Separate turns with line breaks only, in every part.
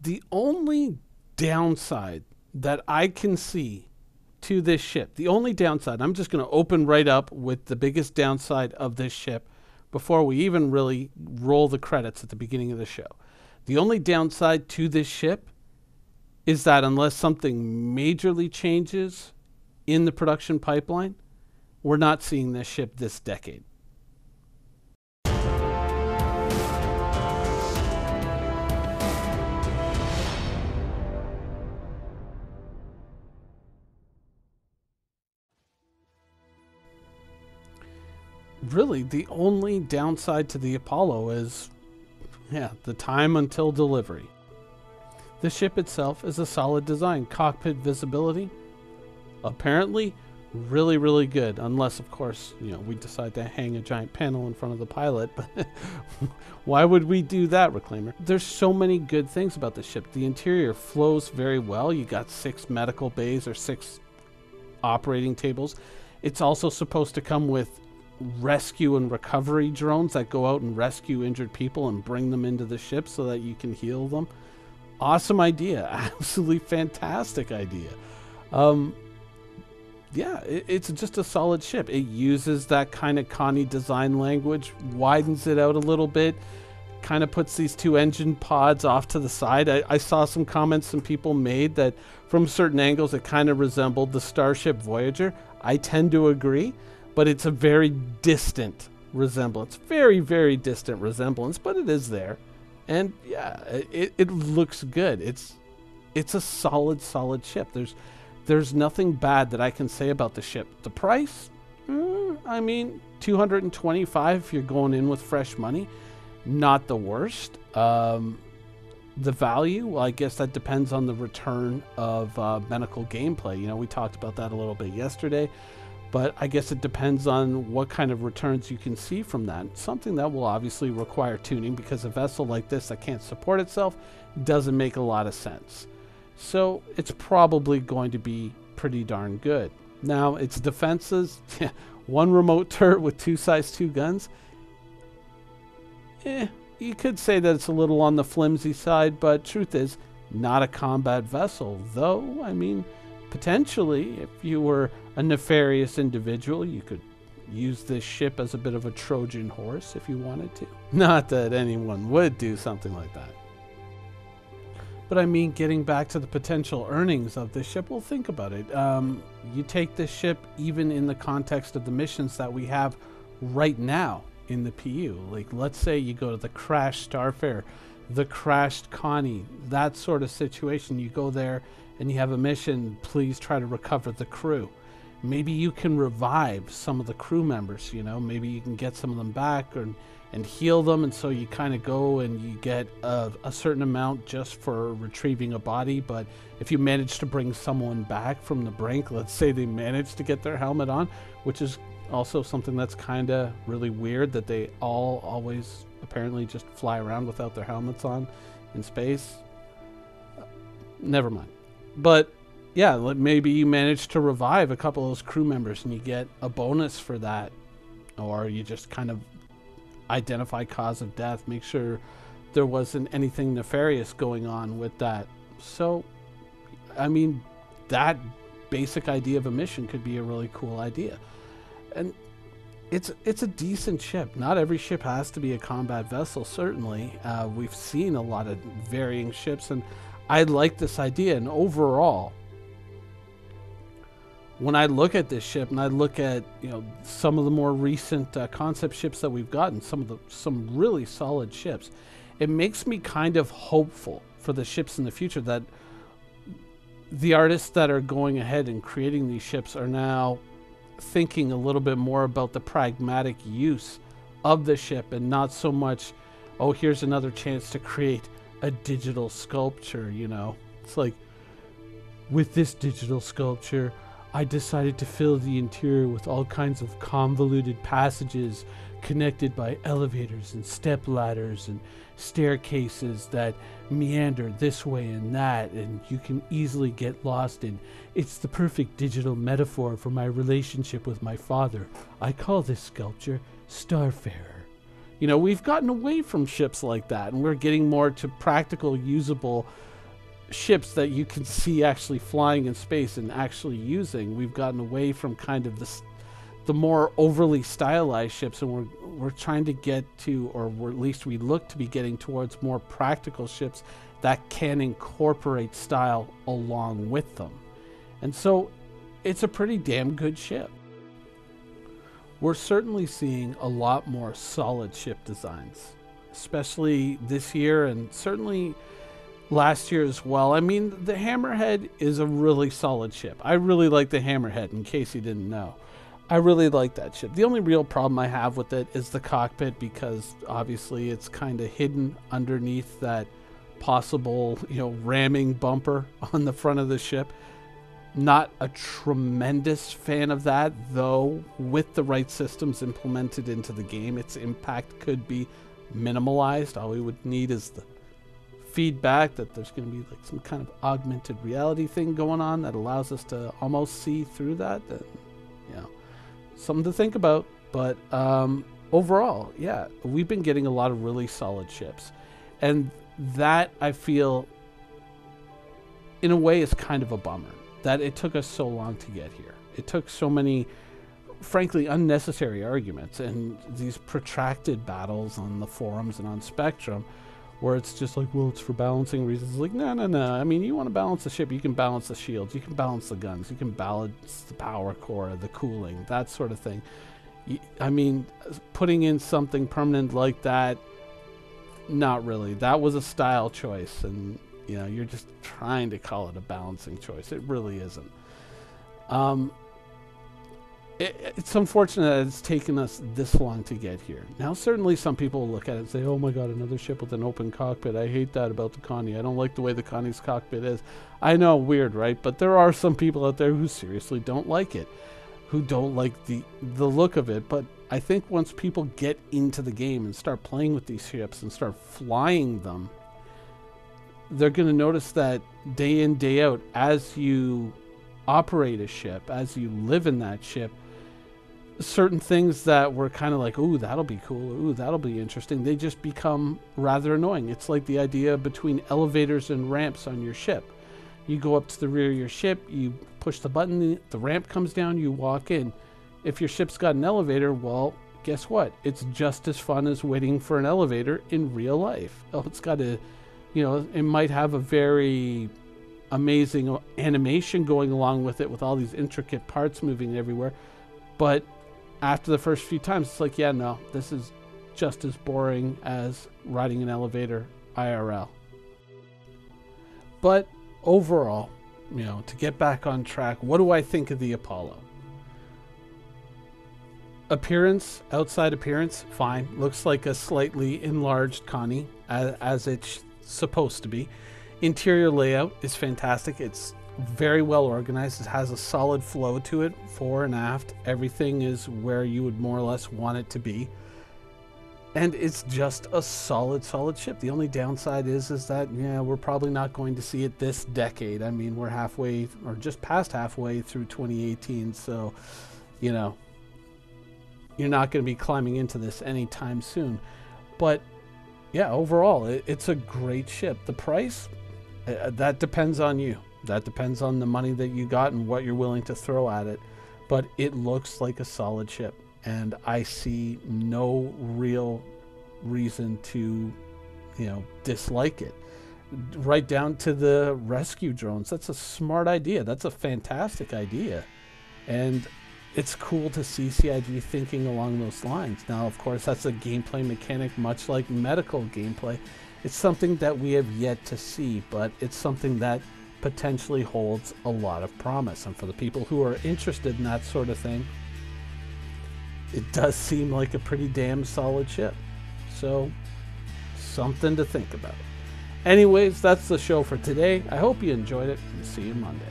The only downside that I can see to this ship, the only downside, I'm just going to open right up with the biggest downside of this ship before we even really roll the credits at the beginning of the show. The only downside to this ship is that unless something majorly changes in the production pipeline, we're not seeing this ship this decade. Really, the only downside to the Apollo is, the time until delivery. The ship itself is a solid design. Cockpit visibility, apparently really, really good. Unless, of course, we decide to hang a giant panel in front of the pilot. But why would we do that, Reclaimer? There's so many good things about the ship. The interior flows very well. You got 6 medical bays or 6 operating tables. It's also supposed to come with rescue and recovery drones that go out and rescue injured people and bring them into the ship so that you can heal them. Awesome idea. Absolutely fantastic idea. It's just a solid ship. It uses that kind of Connie design language, widens it out a little bit, kind of puts these 2 engine pods off to the side. I saw some comments some people made that from certain angles it kind of resembled the Starship Voyager. I tend to agree, but it's a very distant resemblance. Very, very distant resemblance, but it is there. And it looks good. It's a solid ship. There's nothing bad that I can say about the ship. The price, $225 if you're going in with fresh money, not the worst. The value, well, I guess that depends on the return of medical gameplay. We talked about that a little bit yesterday, but I guess it depends on what kind of returns you can see from that. Something that will obviously require tuning, because a vessel like this that can't support itself doesn't make a lot of sense. So it's probably going to be pretty darn good. Now, its defenses, 1 remote turret with 2 size 2 guns. You could say that it's a little on the flimsy side, but truth is, not a combat vessel. Though, potentially, if you were a nefarious individual, you could use this ship as a bit of a Trojan horse if you wanted to. Not that anyone would do something like that. But getting back to the potential earnings of this ship, well, think about it. You take this ship even in the context of the missions that we have right now in the PU. Like, let's say you go to the crashed Starfarer, the crashed Connie, that sort of situation. You go there and you have a mission, please try to recover the crew. Maybe you can revive some of the crew members, maybe you can get some of them back and heal them, and so you kind of go and you get a certain amount just for retrieving a body. But if you manage to bring someone back from the brink, let's say they manage to get their helmet on, which is also something that's kind of really weird, that they all always apparently just fly around without their helmets on in space. Never mind. But maybe you manage to revive a couple of those crew members and you get a bonus for that, or you just kind of identify cause of death, make sure there wasn't anything nefarious going on with that. So, that basic idea of a mission could be a really cool idea. And it's a decent ship. Not every ship has to be a combat vessel, certainly. We've seen a lot of varying ships, and I like this idea. And overall, when I look at this ship and I look at some of the more recent concept ships that we've gotten, some really solid ships, it makes me kind of hopeful for the ships in the future, that the artists that are going ahead and creating these ships are now thinking a little bit more about the pragmatic use of the ship, and not so much, oh, here's another chance to create a digital sculpture. It's like, with this digital sculpture, I decided to fill the interior with all kinds of convoluted passages connected by elevators and step ladders and staircases that meander this way and that, and you can easily get lost in. It's the perfect digital metaphor for my relationship with my father. I call this sculpture Starfarer. We've gotten away from ships like that, and we're getting more to practical, usable ships that you can see actually flying in space and actually using. We've gotten away from kind of the more overly stylized ships, and we're trying to get to, or at least we look to be getting towards, more practical ships that can incorporate style along with them. And so it's a pretty damn good ship. We're certainly seeing a lot more solid ship designs, especially this year and certainly last year as well. I mean, the Hammerhead is a really solid ship. I really like the Hammerhead, in case you didn't know. I really like that ship. The only real problem I have with it is the cockpit, because obviously it's kind of hidden underneath that possible, ramming bumper on the front of the ship. Not a tremendous fan of that, though with the right systems implemented into the game, its impact could be minimalized. All we would need is the feedback that there's going to be like some kind of augmented reality thing going on that allows us to almost see through that. And, something to think about. But overall, yeah, we've been getting a lot of really solid ships. And that, I feel, in a way, is kind of a bummer that it took us so long to get here. It took so many, frankly, unnecessary arguments and these protracted battles on the forums and on Spectrum, where it's just like, well, it's for balancing reasons. Like, no. I mean, you want to balance the ship, you can balance the shields, you can balance the guns, you can balance the power core, the cooling, that sort of thing. I mean, putting in something permanent like that, not really. That was a style choice, and you're just trying to call it a balancing choice. It really isn't. It's unfortunate that it's taken us this long to get here. Now, certainly some people will look at it and say, oh my god, another ship with an open cockpit. I hate that about the Connie. I don't like the way the Connie's cockpit is. I know, weird, right? But there are some people out there who seriously don't like it, who don't like the look of it. But I think once people get into the game and start playing with these ships and start flying them, they're going to notice that day in, day out, as you operate a ship, as you live in that ship, certain things that were kind of like, ooh, that'll be cool, ooh, that'll be interesting, they just become rather annoying. It's like the idea between elevators and ramps on your ship. You go up to the rear of your ship, you push the button, the ramp comes down, you walk in. If your ship's got an elevator, well, guess what? It's just as fun as waiting for an elevator in real life. Oh, it's got a, it might have a very amazing animation going along with it, with all these intricate parts moving everywhere, but after the first few times, it's like, yeah, no, this is just as boring as riding an elevator IRL. But overall, to get back on track, what do I think of the Apollo? Appearance, outside appearance, fine. Looks like a slightly enlarged Connie, as it's supposed to be. Interior layout is fantastic. It's very well organized. It has a solid flow to it, fore and aft. Everything is where you would more or less want it to be. And it's just a solid ship. The only downside is that, we're probably not going to see it this decade. I mean, we're halfway, or just past halfway through 2018, so, you're not going to be climbing into this anytime soon. But, yeah, overall, it's a great ship. The price, that depends on you. That depends on the money that you got and what you're willing to throw at it. But it looks like a solid ship, and I see no real reason to, dislike it. Right down to the rescue drones. That's a smart idea. That's a fantastic idea. And it's cool to see CIG thinking along those lines. Now, of course, that's a gameplay mechanic, much like medical gameplay. It's something that we have yet to see, but it's something that potentially holds a lot of promise. And for the people who are interested in that sort of thing, it does seem like a pretty damn solid ship. So, something to think about. Anyways, that's the show for today. I hope you enjoyed it, and see you Monday.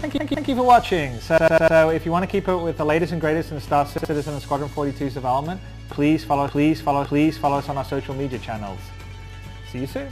Thank you for watching. So if you want to keep up with the latest and greatest in Star Citizen and Squadron 42's development, Please follow us on our social media channels. See you soon.